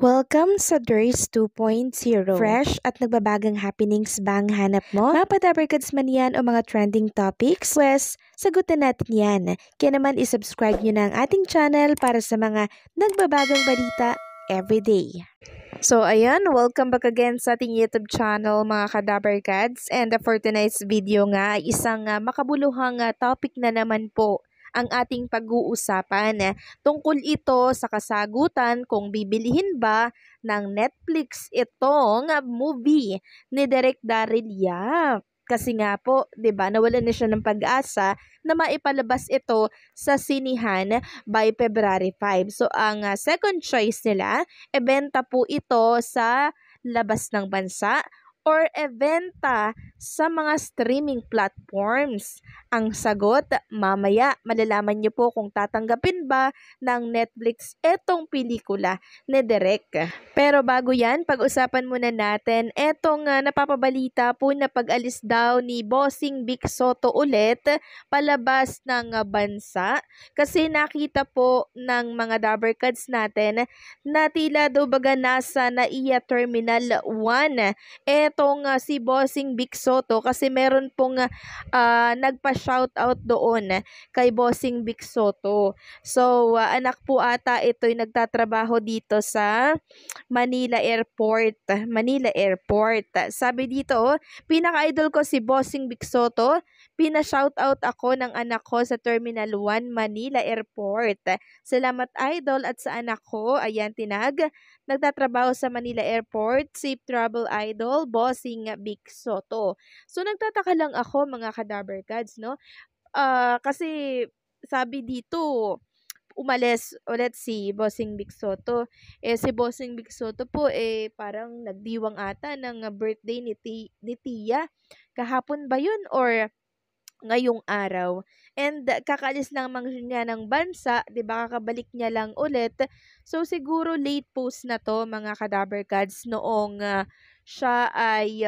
Welcome sa Durs 2.0. Fresh at nagbabagang happenings ba ang hanap mo? Mga padabarkads man yan o mga trending topics? Pues, sagutan natin yan. Kaya naman isubscribe nyo na ang ating channel para sa mga nagbabagang balita everyday. So ayan, welcome back again sa ating YouTube channel mga kadabarkads. And for tonight's video nga, isang makabuluhang topic na naman po ang ating pag-uusapan. Tungkol ito sa kasagutan kung bibilihin ba ng Netflix itong movie ni Direk Daryl Yap. Kasi nga po, 'di ba, nawalan na siya ng pag-asa na maipalabas ito sa sinihan by February 5. So ang second choice nila, ebenta po ito sa labas ng bansa or ebenta sa mga streaming platforms? Ang sagot, mamaya malalaman niyo po kung tatanggapin ba ng Netflix etong pelikula ni Direk. Pero bago yan, pag-usapan muna natin etong napapabalita po na pag-alis daw ni Bossing Vic Soto ulit palabas ng bansa. Kasi nakita po ng mga Dabarkads natin na tila daw baga nasa NAIA Terminal 1 etong si Bossing Vic Soto kasi meron pong nagpa-shoutout doon kay Bossing Vic Soto. So, anak po ata ito'y nagtatrabaho dito sa Manila Airport. Manila Airport. Sabi dito, pinaka-idol ko si Bossing Vic Soto. Pina-shoutout ako ng anak ko sa Terminal 1 Manila Airport. Salamat idol at sa anak ko. Ayan, tinag. Nagtatrabaho sa Manila Airport, safe travel idol, Bossing Vic Soto. So nagtataka lang ako mga kadabarkads, no? Kasi sabi dito, umalis ulit si Bossing Vic Soto. Si Bossing Vic Soto po parang nagdiwang ata ng birthday ni Tia. Kahapon ba yun or ngayong araw? And kakaalis lang niya ng bansa, 'di ba? Kakabalik niya lang ulit. So siguro late post na 'to mga kadabarkads noong siya ay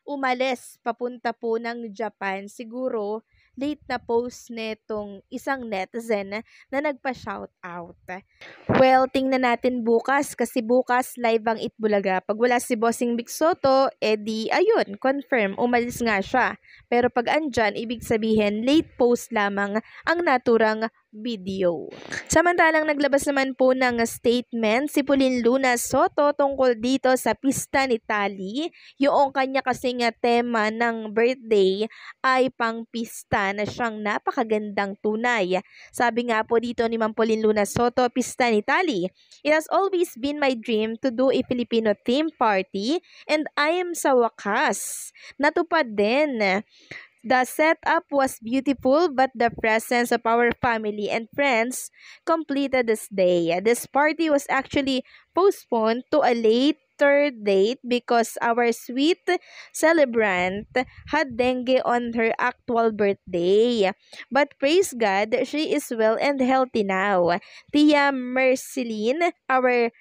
umalis papunta po ng Japan. Siguro late na post netong isang netizen na nagpa-shout out. Well, tingnan natin bukas kasi bukas live ang Itbulaga. Pag wala si Bossing Vic Soto, edi ayun, confirm, umalis nga siya. Pero pag andyan, ibig sabihin late post lamang ang naturang video. Samantalang naglabas naman po ng statement si Pauline Luna Soto tungkol dito sa pista ni Tali. Yung kanya kasing tema ng birthday ay pang pista na siyang napakagandang tunay. Sabi nga po dito ni Ma'am Pauline Luna Soto, pista ni Tali. It has always been my dream to do a Filipino theme party and I am sa wakas natupad din. The setup was beautiful but the presence of our family and friends completed this day. This party was actually postponed to a later date because our sweet celebrant had dengue on her actual birthday. But praise God, she is well and healthy now. Tia Merceline, our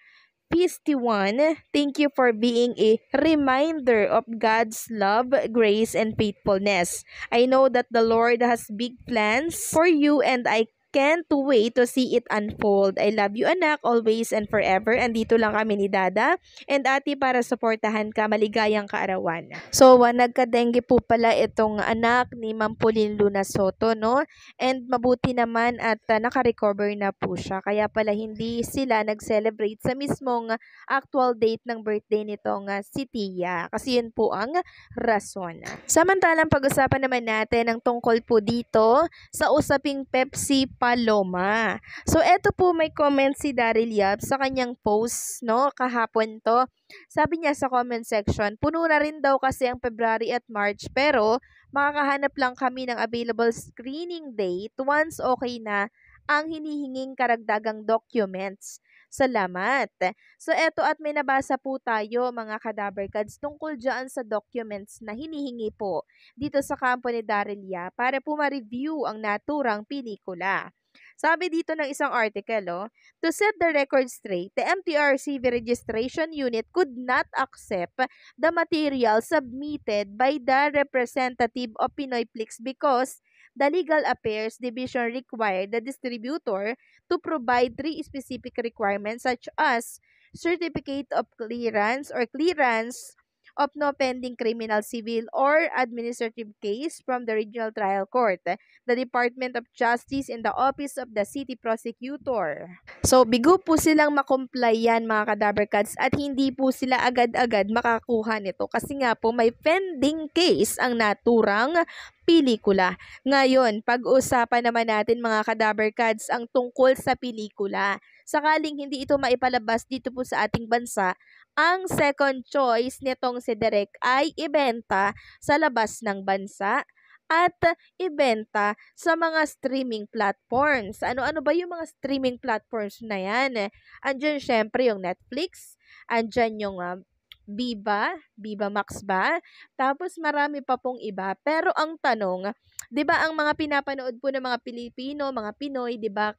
PST1, thank you for being a reminder of God's love, grace, and faithfulness. I know that the Lord has big plans for you and I can't wait to see it unfold. I love you anak, always and forever. Andito lang kami ni Dada and ate para suportahan ka. Maligayang kaarawan. So, nagka-dengue po pala itong anak ni Ma'am Pauline Luna Soto, no? And mabuti naman at naka-recover na po siya. Kaya pala hindi sila nag-celebrate sa mismong actual date ng birthday nitong si Tia. Kasi yun po ang rason. Samantalang pag-usapan naman natin ang tungkol po dito sa usaping Pepsi Paloma. So, eto po may comment si Daryl Yap sa kanyang post, no? Kahapon to. Sabi niya sa comment section, puno na rin daw kasi ang February at March pero makakahanap lang kami ng available screening date once okay na ang hinihinging karagdagang documents. Salamat. So, eto at may nabasa po tayo mga kadabarkads tungkol dyan sa documents na hinihingi po dito sa kampo ni Daryl Yap para po ma-review ang naturang pelikula. Sabi dito ng isang article, to set the record straight, the MTRCV registration unit could not accept the material submitted by the representative of Pinoyflix because the Legal Affairs Division required the distributor to provide 3 specific requirements such as certificate of clearance or clearance of no pending criminal, civil, or administrative case from the Regional Trial Court, the Department of Justice, and the Office of the City Prosecutor. So, bigo po silang makomply yan mga Kadaver Cats at hindi po sila agad-agad makakuha nito kasi nga po may pending case ang naturang pelikula. Ngayon, pag-usapan naman natin mga Kadaver Cats ang tungkol sa pelikula. Sakaling hindi ito maipalabas dito po sa ating bansa, ang second choice nitong si Direk ay ibenta sa labas ng bansa at ibenta sa mga streaming platforms. Ano-ano ba yung mga streaming platforms na yan? Andyan syempre yung Netflix, andyan yung Viva Max ba? Tapos marami pa pong iba. Pero ang tanong, 'di ba ang mga pinapanood po ng mga Pilipino, mga Pinoy, 'di ba?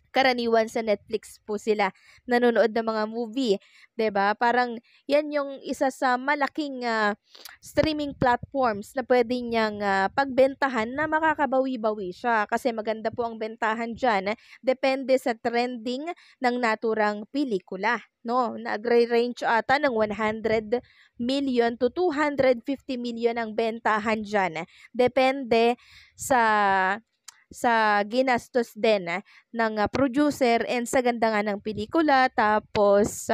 Karaniwan sa Netflix po sila nanonood ng mga movie, 'di ba? Parang 'yan yung isa sa malaking streaming platforms na pwede niyang pagbentahan na makakabawi-bawi siya kasi maganda po ang bentahan diyan. Depende sa trending ng naturang pelikula, no? Nagre-range ata ng 100 million to 250 million ang bentahan diyan. Depende sa ginastos din ng producer and sa ganda nga ng pelikula tapos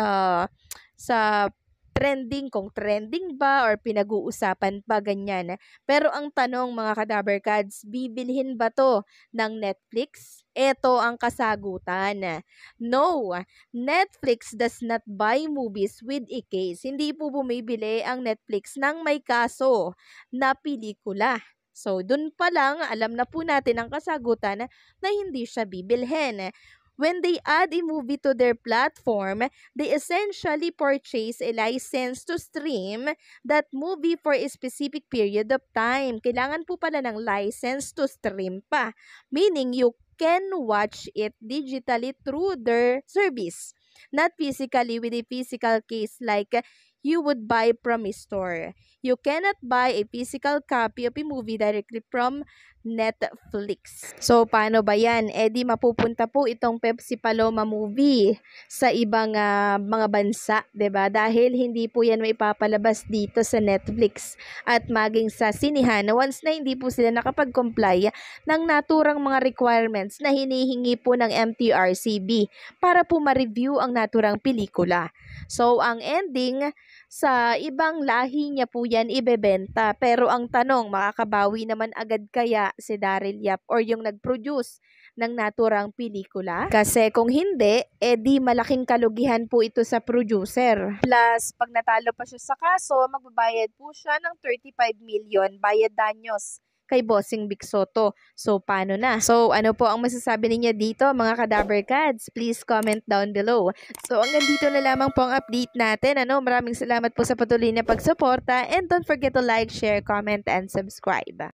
sa trending, kung trending ba or pinag-uusapan pa ganyan. Pero ang tanong mga Kadaver Cats, bibilhin ba to ng Netflix? Ito ang kasagutan. No, Netflix does not buy movies with a case. Hindi po bumibili ang Netflix ng may kaso na pelikula. So, dun pa lang, alam na po natin ang kasagutan na hindi siya bibilhin. When they add a movie to their platform, they essentially purchase a license to stream that movie for a specific period of time. Kailangan po pala ng license to stream pa. Meaning, you can watch it digitally through their service. Not physically with a physical case like you would buy from a store. You cannot buy a physical copy of a movie directly from Netflix. So, paano ba yan? Di mapupunta po itong Pepsi Paloma movie sa ibang mga bansa, 'di ba? Dahil hindi po yan maipapalabas dito sa Netflix at maging sa sinihan once na hindi po sila nakapag-comply ng naturang mga requirements na hinihingi po ng MTRCB para po ma-review ang naturang pelikula. So, ang ending, sa ibang lahi niya po yan ibebenta. Pero ang tanong, makakabawi naman agad kaya si Daryl Yap or yung nag-produce ng naturang pelikula? Kasi kung hindi, di malaking kalugihan po ito sa producer. Plus, pag natalo pa siya sa kaso, magbabayad po siya ng 35 million bayad danyos kay Bossing Vic Soto. So, paano na? So, ano po ang masasabi ninyo dito mga Kadaver Cats? Please comment down below. So, hanggang dito na lamang po ang update natin. Maraming salamat po sa patuloy na pagsuporta and don't forget to like, share, comment, and subscribe.